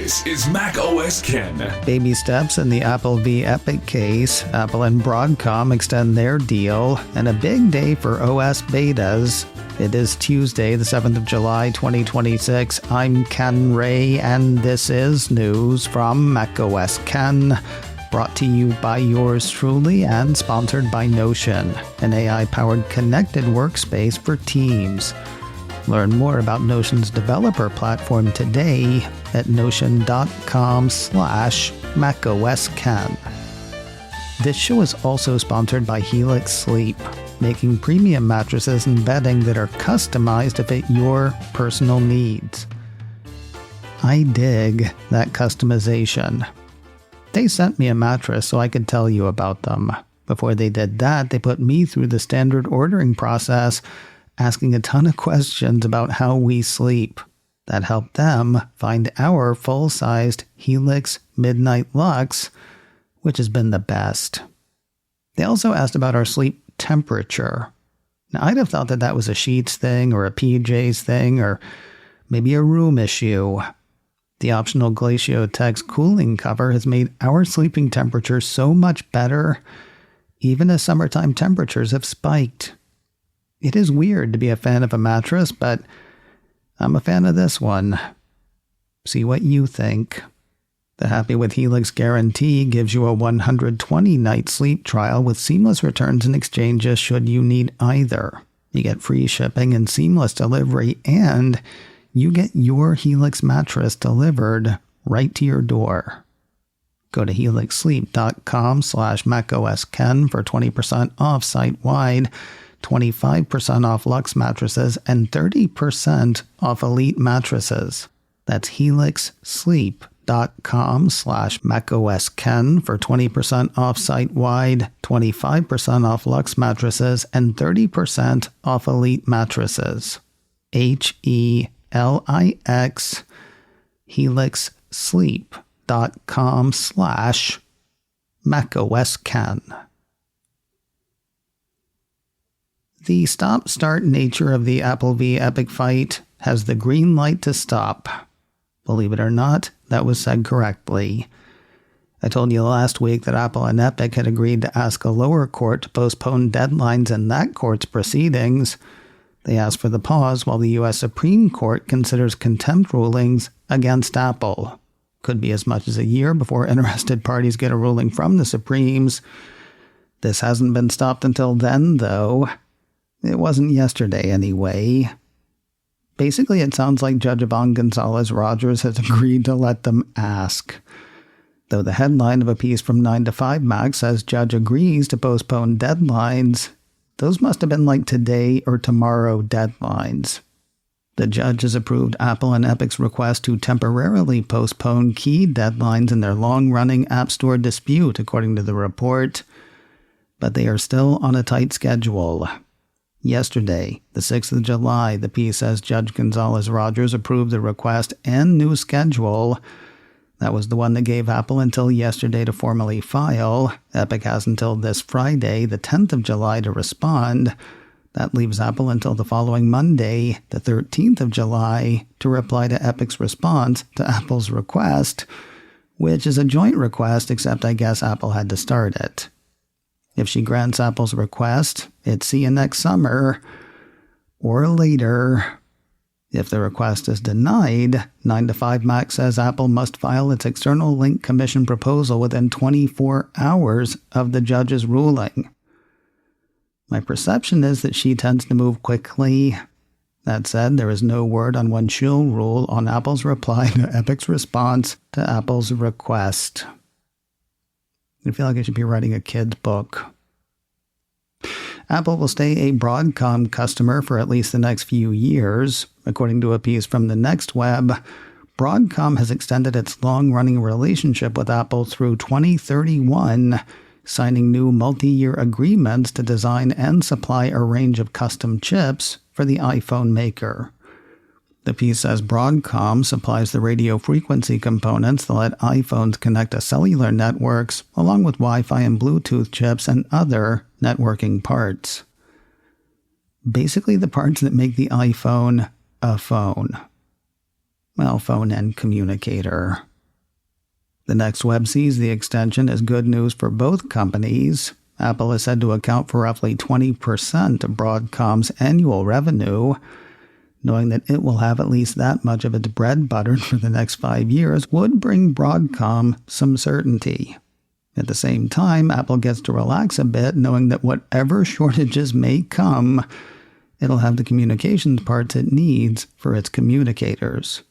This is macOS Ken. Baby steps in the Apple v. Epic case. Apple and Broadcom extend their deal, and a big day for OS betas. It is Tuesday, the 7th of July, 2026. I'm Ken Ray, and this is news from macOS Ken. Brought to you by yours truly and sponsored by Notion, an AI-powered connected workspace for teams. Learn more about Notion's developer platform today at notion.com/macOSKen. This show is also sponsored by Helix Sleep, making premium mattresses and bedding that are customized to fit your personal needs. I dig that customization. They sent me a mattress so I could tell you about them. Before they did that, they put me through the standard ordering process, asking a ton of questions about how we sleep. That helped them find our full-sized Helix Midnight Luxe, which has been the best. They also asked about our sleep temperature. Now, I'd have thought that that was a sheets thing or a PJs thing or maybe a room issue. The optional Glacio Text cooling cover has made our sleeping temperature so much better, even as summertime temperatures have spiked. It is weird to be a fan of a mattress, but I'm a fan of this one. See what you think. The Happy with Helix guarantee gives you a 120-night sleep trial with seamless returns and exchanges should you need either. You get free shipping and seamless delivery, and you get your Helix mattress delivered right to your door. Go to helixsleep.com/macOSKen for 20% off site-wide, 25% off Luxe mattresses, and 30% off Elite mattresses. That's helixsleep.com/macOSKen for 20% off site-wide, 25% off Luxe mattresses, and 30% off Elite mattresses. HELIX, helixsleep.com/macOSKen. The stop-start nature of the Apple v. Epic fight has the green light to stop. Believe it or not, that was said correctly. I told you last week that Apple and Epic had agreed to ask a lower court to postpone deadlines in that court's proceedings. They asked for the pause while the U.S. Supreme Court considers contempt rulings against Apple. Could be as much as a year before interested parties get a ruling from the Supremes. This hasn't been stopped until then, though. It wasn't yesterday, anyway. Basically, it sounds like Judge Yvonne Gonzalez-Rogers has agreed to let them ask. Though the headline of a piece from 9 to 5 Mac says Judge agrees to postpone deadlines, those must have been like today or tomorrow deadlines. The judge has approved Apple and Epic's request to temporarily postpone key deadlines in their long-running App Store dispute, according to the report. But they are still on a tight schedule. Yesterday, the 6th of July, the piece says Judge Gonzalez-Rogers approved the request and new schedule. That was the one that gave Apple until yesterday to formally file. Epic has until this Friday, the 10th of July, to respond. That leaves Apple until the following Monday, the 13th of July, to reply to Epic's response to Apple's request, which is a joint request, except I guess Apple had to start it. If she grants Apple's request, it's see you next summer, or later. If the request is denied, 9 to 5 Mac says Apple must file its external link commission proposal within 24 hours of the judge's ruling. My perception is that she tends to move quickly. That said, there is no word on when she'll rule on Apple's reply to Epic's response to Apple's request. I feel like I should be writing a kid's book. Apple will stay a Broadcom customer for at least the next few years. According to a piece from the Next Web, Broadcom has extended its long-running relationship with Apple through 2031, signing new multi-year agreements to design and supply a range of custom chips for the iPhone maker. The piece says Broadcom supplies the radio frequency components that let iPhones connect to cellular networks, along with Wi-Fi and Bluetooth chips and other networking parts. Basically the parts that make the iPhone a phone. Well, phone and communicator. The next web sees the extension as good news for both companies. Apple is said to account for roughly 20% of Broadcom's annual revenue. Knowing that it will have at least that much of its bread buttered for the next 5 years would bring Broadcom some certainty. At the same time, Apple gets to relax a bit, knowing that whatever shortages may come, it'll have the communications parts it needs for its communicators.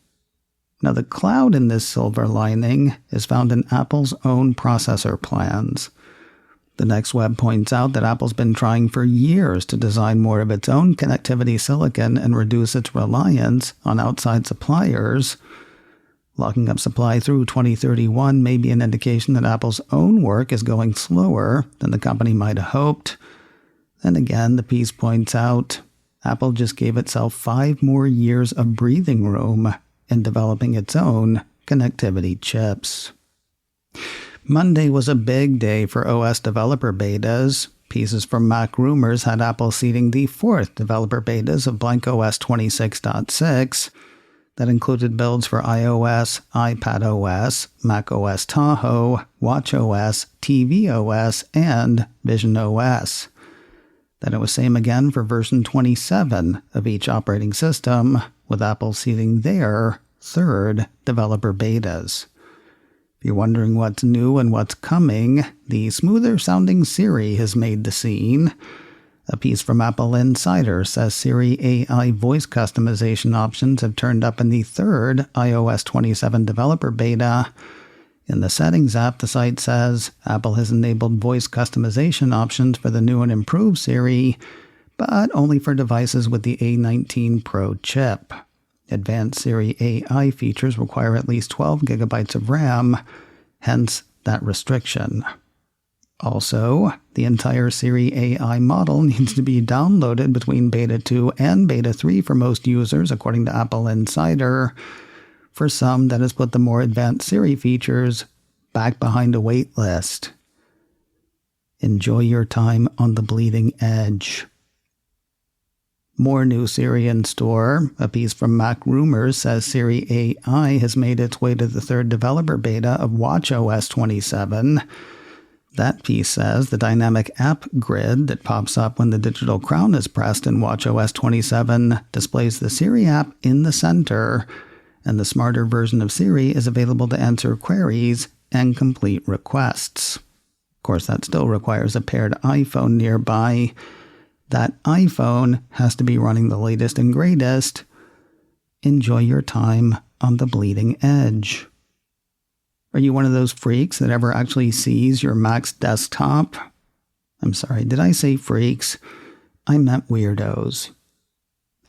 Now, the cloud in this silver lining is found in Apple's own processor plans. The next web points out that Apple's been trying for years to design more of its own connectivity silicon and reduce its reliance on outside suppliers. Locking up supply through 2031 may be an indication that Apple's own work is going slower than the company might have hoped. Then again, the piece points out Apple just gave itself 5 more years of breathing room in developing its own connectivity chips. Monday was a big day for OS developer betas. Pieces from Mac Rumors had Apple seeding the 4th developer betas of blankOS 26.6. That included builds for iOS, iPadOS, macOS Tahoe, watchOS, tvOS, and visionOS. Then it was same again for version 27 of each operating system, with Apple seeding their 3rd developer betas. If you're wondering what's new and what's coming, the smoother-sounding Siri has made the scene. A piece from Apple Insider says Siri AI voice customization options have turned up in the 3rd iOS 27 developer beta. In the Settings app, the site says Apple has enabled voice customization options for the new and improved Siri, but only for devices with the A19 Pro chip. Advanced Siri AI features require at least 12 gigabytes of RAM, hence that restriction. Also, the entire Siri AI model needs to be downloaded between Beta 2 and Beta 3 for most users, according to Apple Insider. For some, that has put the more advanced Siri features back behind a wait list. Enjoy your time on the bleeding edge. More new Siri in store. A piece from Mac Rumors says Siri AI has made its way to the 3rd developer beta of watchOS 27. That piece says the dynamic app grid that pops up when the digital crown is pressed in watchOS 27 displays the Siri app in the center, and the smarter version of Siri is available to answer queries and complete requests. Of course, that still requires a paired iPhone nearby. That iPhone has to be running the latest and greatest. Enjoy your time on the bleeding edge. Are you one of those freaks that ever actually sees your Mac's desktop? I'm sorry, did I say freaks? I meant weirdos.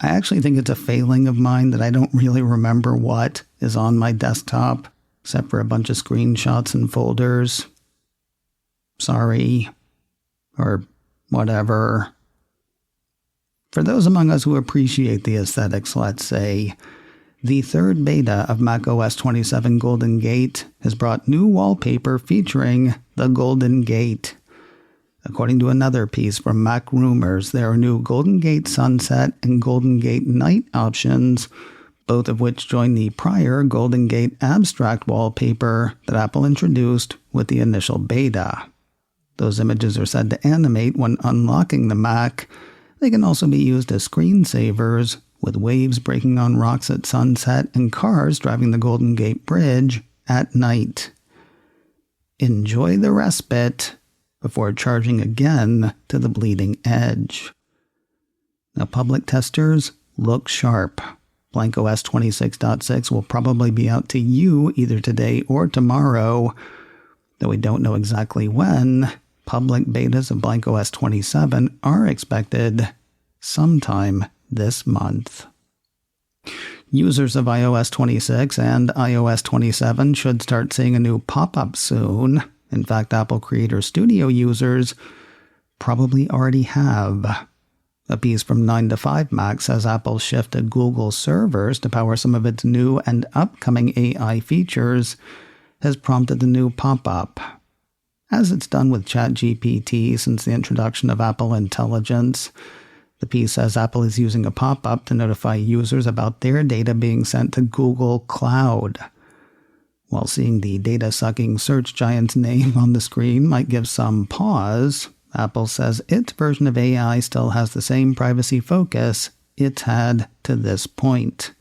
I actually think it's a failing of mine that I don't really remember what is on my desktop, except for a bunch of screenshots and folders. Sorry. Or whatever. For those among us who appreciate the aesthetics, let's say, the 3rd beta of macOS 27 Golden Gate has brought new wallpaper featuring the Golden Gate. According to another piece from Mac Rumors, there are new Golden Gate Sunset and Golden Gate Night options, both of which join the prior Golden Gate Abstract wallpaper that Apple introduced with the initial beta. Those images are said to animate when unlocking the Mac. They can also be used as screensavers, with waves breaking on rocks at sunset and cars driving the Golden Gate Bridge at night. Enjoy the respite before charging again to the bleeding edge. Now, public testers, look sharp. blankOS 26.6 will probably be out to you either today or tomorrow, though we don't know exactly when. Public betas of blankOS 27 are expected sometime this month. Users of iOS 26 and iOS 27 should start seeing a new Popup soon. In fact, Apple Creator Studio users probably already have. A piece from 9to5Mac says Apple's shift to Google servers to power some of its new and upcoming AI features has prompted the new Popup. As it's done with ChatGPT since the introduction of Apple Intelligence, the piece says Apple is using a pop-up to notify users about their data being sent to Google Cloud. While seeing the data-sucking search giant's name on the screen might give some pause, Apple says its version of AI still has the same privacy focus it's had to this point.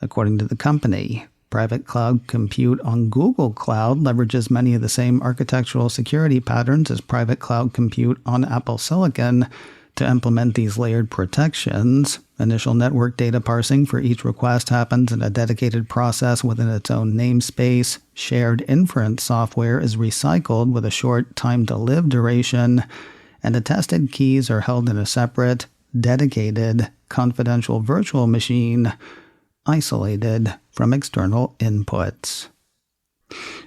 According to the company, private cloud compute on Google Cloud leverages many of the same architectural security patterns as private cloud compute on Apple Silicon to implement these layered protections. Initial network data parsing for each request happens in a dedicated process within its own namespace. Shared inference software is recycled with a short time-to-live duration, and attested keys are held in a separate, dedicated, confidential virtual machine, isolated from external inputs.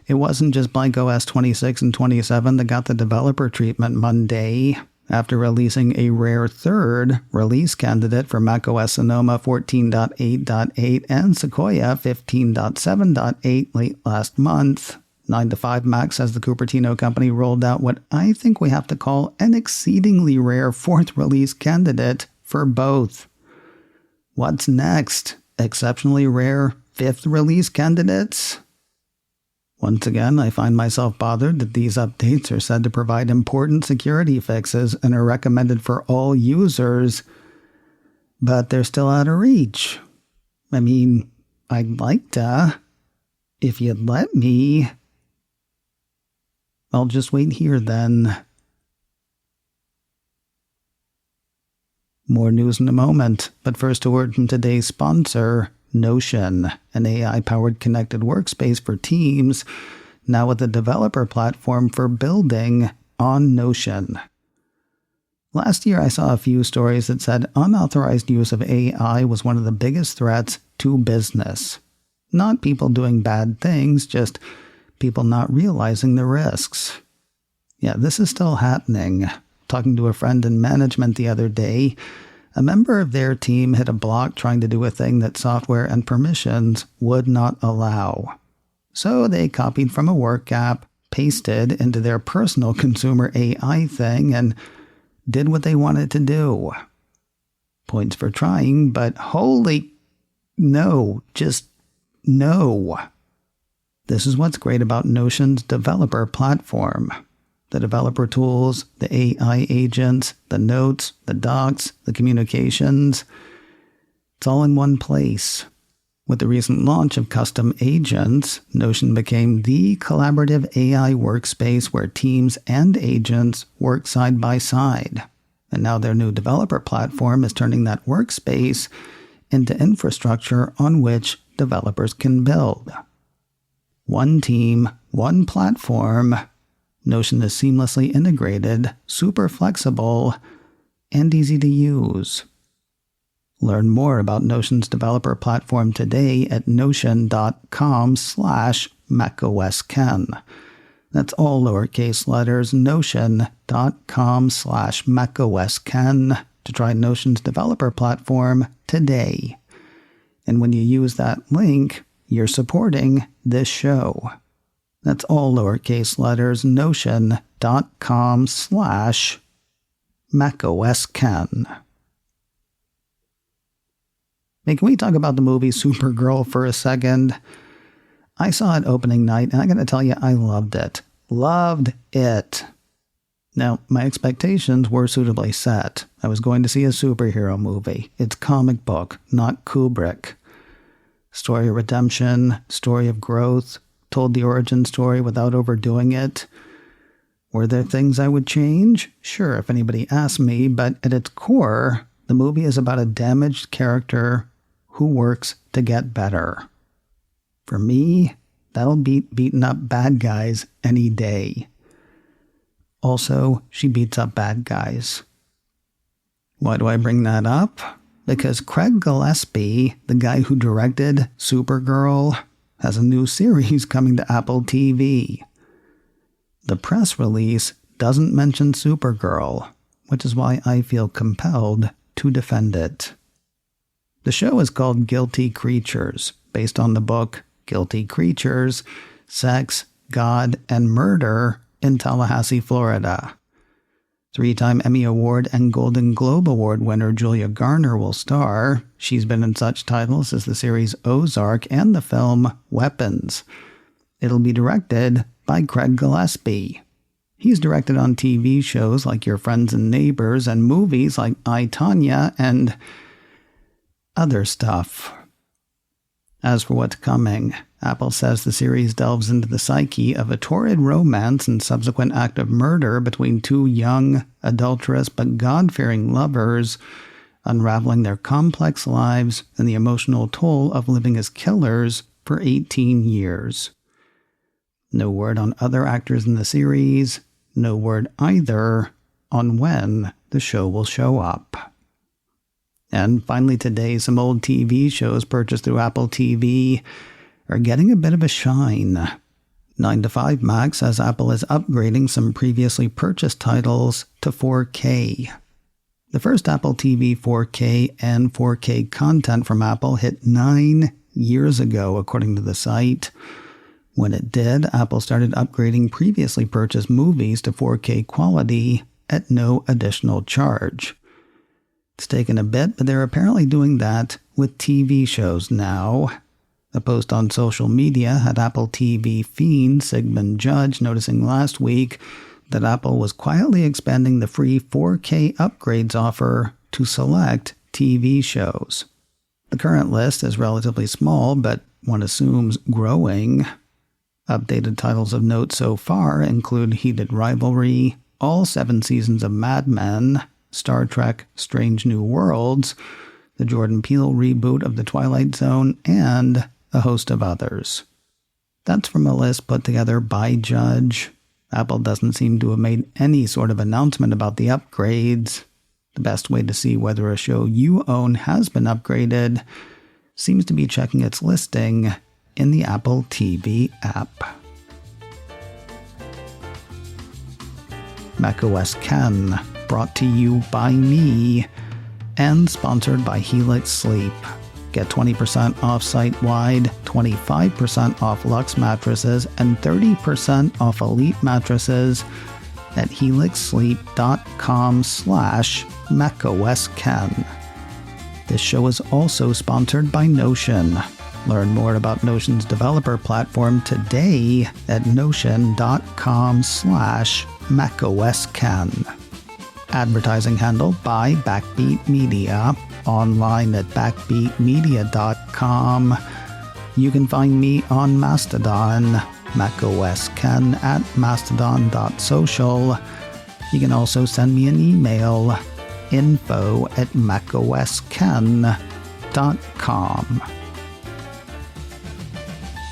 It wasn't just blankOS 26 and 27 that got the developer treatment Monday. After releasing a rare third release candidate for macOS Sonoma 14.8.8 and Sequoia 15.7.8 late last month, 9to5Mac says the Cupertino company rolled out what I think we have to call an exceedingly rare fourth release candidate for both. What's next? Exceptionally rare fifth release candidates? Once again, I find myself bothered that these updates are said to provide important security fixes and are recommended for all users, but they're still out of reach. I mean, I'd like to, if you'd let me. I'll just wait here then. More news in a moment, but first a word from today's sponsor, Notion, an AI-powered connected workspace for teams, now with a developer platform for building on Notion. Last year I saw a few stories that said unauthorized use of AI was one of the biggest threats to business. Not people doing bad things, just people not realizing the risks. Yeah, this is still happening. Talking to a friend in management the other day, a member of their team hit a block trying to do a thing that software and permissions would not allow. So they copied from a work app, pasted into their personal consumer AI thing, and did what they wanted to do. Points for trying, but holy no, just no. This is what's great about Notion's developer platform. The developer tools, the AI agents, the notes, the docs, the communications. It's all in one place. With the recent launch of custom agents, Notion became the collaborative AI workspace where teams and agents work side by side. And now their new developer platform is turning that workspace into infrastructure on which developers can build. One team, one platform. Notion is seamlessly integrated, super flexible, and easy to use. Learn more about Notion's developer platform today at notion.com/macOSken. That's all lowercase letters, notion.com/macOSken to try Notion's developer platform today. And when you use that link, you're supporting this show. That's all lowercase letters, notion.com/macOSken. Hey, can we talk about the movie Supergirl for a second? I saw it opening night, and I gotta tell you, I loved it. Loved it. Now, my expectations were suitably set. I was going to see a superhero movie. It's comic book, not Kubrick. Story of redemption, story of growth, told the origin story without overdoing it. Were there things I would change? Sure, if anybody asked me, but at its core, the movie is about a damaged character who works to get better. For me, that'll beat beating up bad guys any day. Also, she beats up bad guys. Why do I bring that up? Because Craig Gillespie, the guy who directed Supergirl, has a new series coming to Apple TV. The press release doesn't mention Supergirl, which is why I feel compelled to defend it. The show is called Guilty Creatures, based on the book Guilty Creatures, Sex, God, and Murder in Tallahassee, Florida. 3-time Emmy Award and Golden Globe Award winner Julia Garner will star. She's been in such titles as the series Ozark and the film Weapons. It'll be directed by Craig Gillespie. He's directed on TV shows like Your Friends and Neighbors and movies like I, Tonya and other stuff. As for what's coming, Apple says the series delves into the psyche of a torrid romance and subsequent act of murder between two young, adulterous but God-fearing lovers, unraveling their complex lives and the emotional toll of living as killers for 18 years. No word on other actors in the series, no word either on when the show will show up. And finally today, some old TV shows purchased through Apple TV are getting a bit of a shine. 9 to 5 Mac says Apple is upgrading some previously purchased titles to 4K. The first Apple TV 4K and 4K content from Apple hit 9 years ago, according to the site. When it did, Apple started upgrading previously purchased movies to 4K quality at no additional charge. It's taken a bit, but they're apparently doing that with TV shows now. A post on social media had Apple TV fiend Sigmund Judge noticing last week that Apple was quietly expanding the free 4K upgrades offer to select TV shows. The current list is relatively small, but one assumes growing. Updated titles of note so far include Heated Rivalry, all 7 seasons of Mad Men, Star Trek Strange New Worlds, the Jordan Peele reboot of The Twilight Zone, and a host of others. That's from a list put together by Judge. Apple doesn't seem to have made any sort of announcement about the upgrades. The best way to see whether a show you own has been upgraded seems to be checking its listing in the Apple TV app. macOS Ken, brought to you by me and sponsored by Helix Sleep. Get 20% off site-wide, 25% off Luxe mattresses, and 30% off Elite mattresses at helixsleep.com/macOSken. This show is also sponsored by Notion. Learn more about Notion's developer platform today at notion.com/macOSken. Advertising handled by Backbeat Media. Online at backbeatmedia.com. You can find me on Mastodon, macOSken at mastodon.social. You can also send me an email, info@macOSken.com.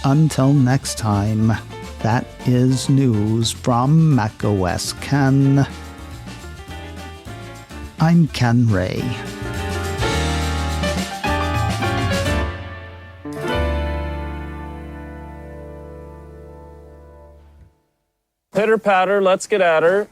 Until next time, that is news from macOS Ken. I'm Ken Ray. Pitter patter, let's get at her.